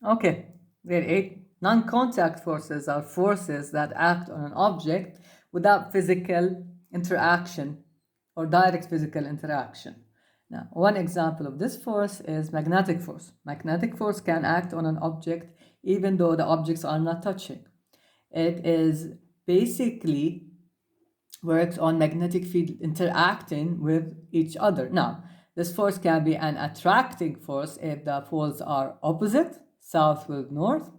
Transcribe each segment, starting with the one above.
Okay, grade 8. Non-contact forces are forces that act on an object without physical interaction or direct physical interaction. Now, one example of this force is magnetic force. Magnetic force can act on an object even though the objects are not touching. It is basically works on magnetic field interacting with each other. Now, this force can be an attracting force if the poles are opposite, south with north,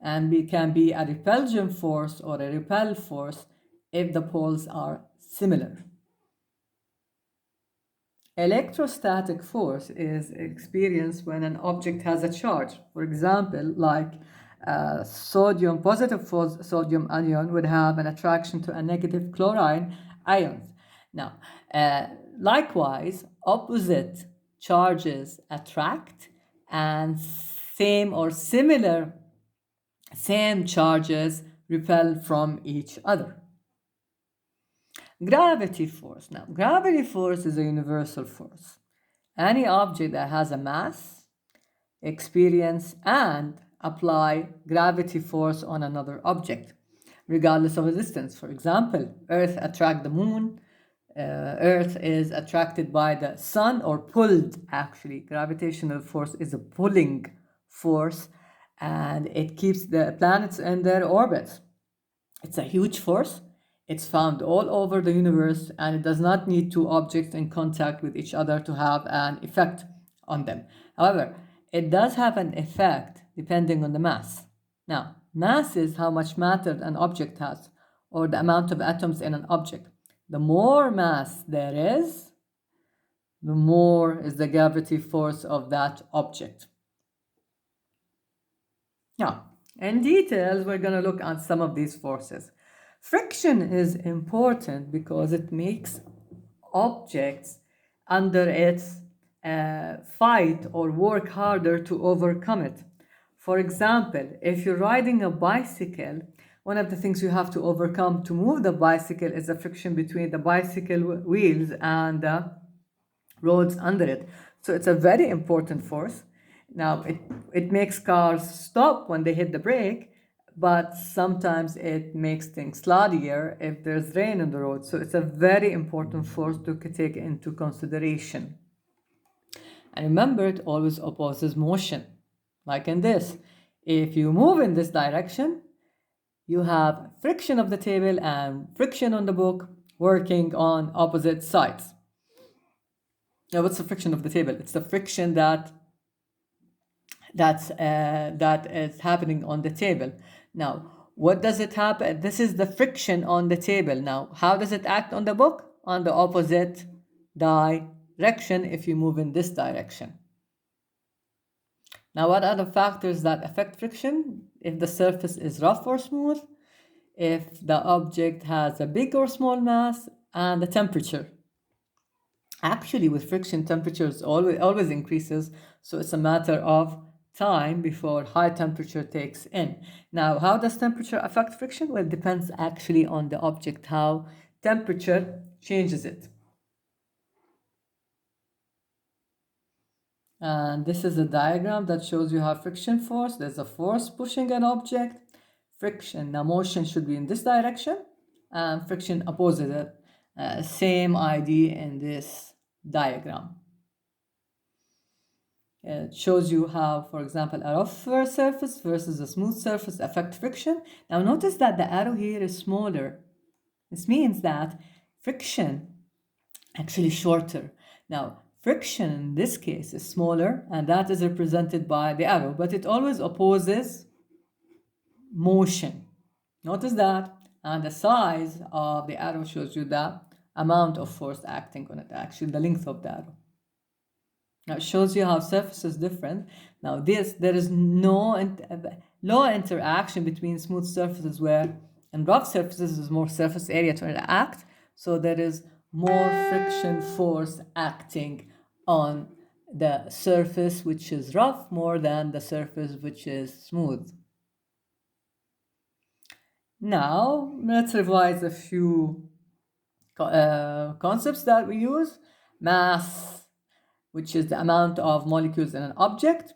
and it can be a repulsion force or a repel force if the poles are similar. Electrostatic force is experienced when an object has a charge. For example, like sodium, positive sodium ion would have an attraction to a negative chlorine ion. Now, likewise, opposite charges attract and same or similar same charges repel from each other. Gravity force. Now, gravity force is a universal force. Any object that has a mass, experience, and apply gravity force on another object, regardless of the distance. For example, Earth attracts the moon. Earth is attracted by the sun or pulled, actually. Gravitational force is a pulling force and it keeps the planets in their orbits. It's a huge force. It's found all over the universe and it does not need two objects in contact with each other to have an effect on them. However, it does have an effect depending on the mass. Now, mass is how much matter an object has or the amount of atoms in an object. The more mass there is, the more is the gravity force of that object. Now, in details, we're going to look at some of these forces. Friction is important because it makes objects under its fight or work harder to overcome it. For example, if you're riding a bicycle, one of the things you have to overcome to move the bicycle is the friction between the bicycle wheels and the roads under it. So it's a very important force. Now, it makes cars stop when they hit the brake, but sometimes it makes things sliddier if there's rain on the road. So it's a very important force to take into consideration. And remember, it always opposes motion. Like in this, if you move in this direction, you have friction of the table and friction on the book working on opposite sides. Now, what's the friction of the table? It's the friction that is happening on the table. Now, what does it happen? This is the friction on the table. Now, how does it act on the book? On the opposite direction if you move in this direction. Now, what are the factors that affect friction? If the surface is rough or smooth, if the object has a big or small mass, and the temperature. Actually, with friction, temperatures always increases, so it's a matter of time before high temperature takes in. Now, how does temperature affect friction? Well, it depends actually on the object, how temperature changes it. And this is a diagram that shows you how friction force. There's a force pushing an object. Friction, now motion should be in this direction, and friction opposite it. Same idea in this diagram. It shows you how, for example, a rough surface versus a smooth surface affect friction. Now notice that the arrow here is smaller. This means that friction actually shorter. Now, friction in this case is smaller, and that is represented by the arrow, but it always opposes motion. Notice that, and the size of the arrow shows you the amount of force acting on it, actually the length of the arrow. Now it shows you how surface is different. Now there is no interaction between smooth surfaces, where in rough surfaces there's more surface area to interact, so there is more friction force acting on the surface which is rough more than the surface which is smooth. Now let's revise a few concepts that we use. Mass, which is the amount of molecules in an object.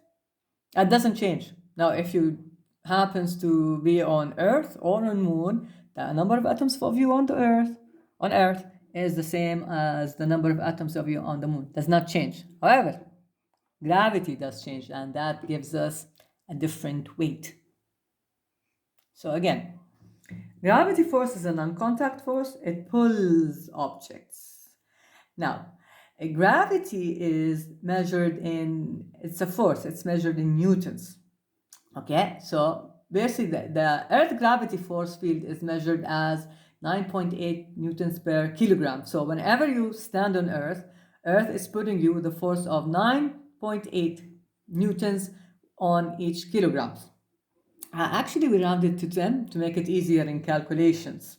That doesn't change. Now, if you happens to be on Earth or on Moon, the number of atoms of you on Earth is the same as the number of atoms of you on the Moon. Does not change. However, gravity does change, and that gives us a different weight. So again, gravity force is a non-contact force. It pulls objects. Now, gravity is measured in, it's a force, it's measured in newtons. Okay, so basically the Earth gravity force field is measured as 9.8 newtons per kilogram. So whenever you stand on Earth, Earth is putting you the force of 9.8 newtons on each kilograms. Actually, we rounded to 10 to make it easier in calculations.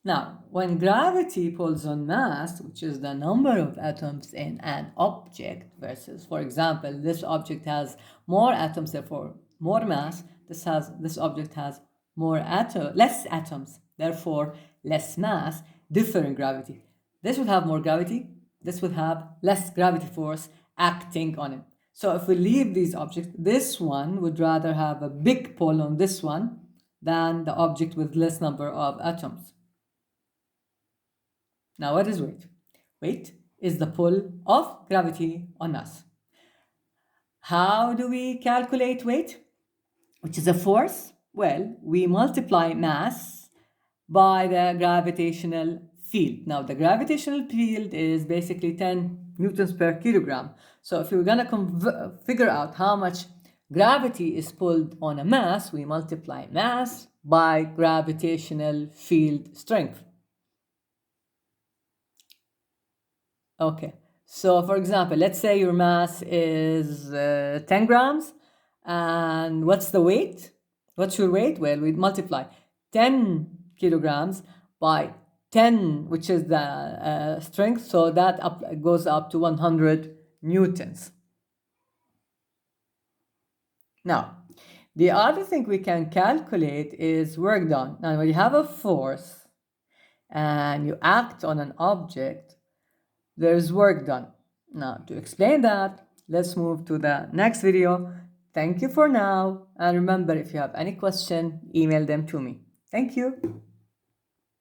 Now, when gravity pulls on mass, which is the number of atoms in an object, versus, for example, this object has more atoms, therefore more mass. This object has less atoms, therefore less mass, different gravity. This would have more gravity. This would have less gravity force acting on it. So if we leave these objects, this one would rather have a big pull on this one than the object with less number of atoms. Now, what is weight? Weight is the pull of gravity on us. How do we calculate weight, which is a force? Well, we multiply mass by the gravitational field. Now, the gravitational field is basically 10 newtons per kilogram. So if you're going to figure out how much gravity is pulled on a mass, we multiply mass by gravitational field strength. Okay, so for example, let's say your mass is 10 grams, and what's the weight? What's your weight? Well, we multiply 10 kilograms by 10, which is the strength, so that goes up to 100 newtons. Now, the other thing we can calculate is work done. Now, when you have a force and you act on an object, there's work done. Now, to explain that, let's move to the next video. Thank you for now. And remember, if you have any question, email them to me. Thank you.